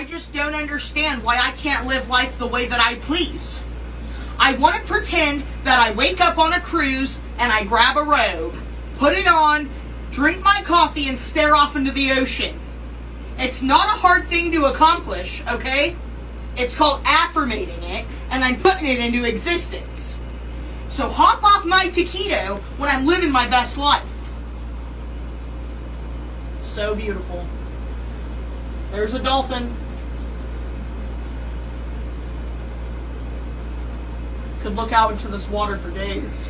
I just don't understand why I can't live life the way that I please. I want to pretend that I wake up on a cruise and I grab a robe, put it on, drink my coffee, and stare off into the ocean. It's not a hard thing to accomplish, okay? It's called affirmating it, and I'm putting it into existence. So hop off my taquito when I'm living my best life. So beautiful. There's a dolphin. Could look out into this water for days.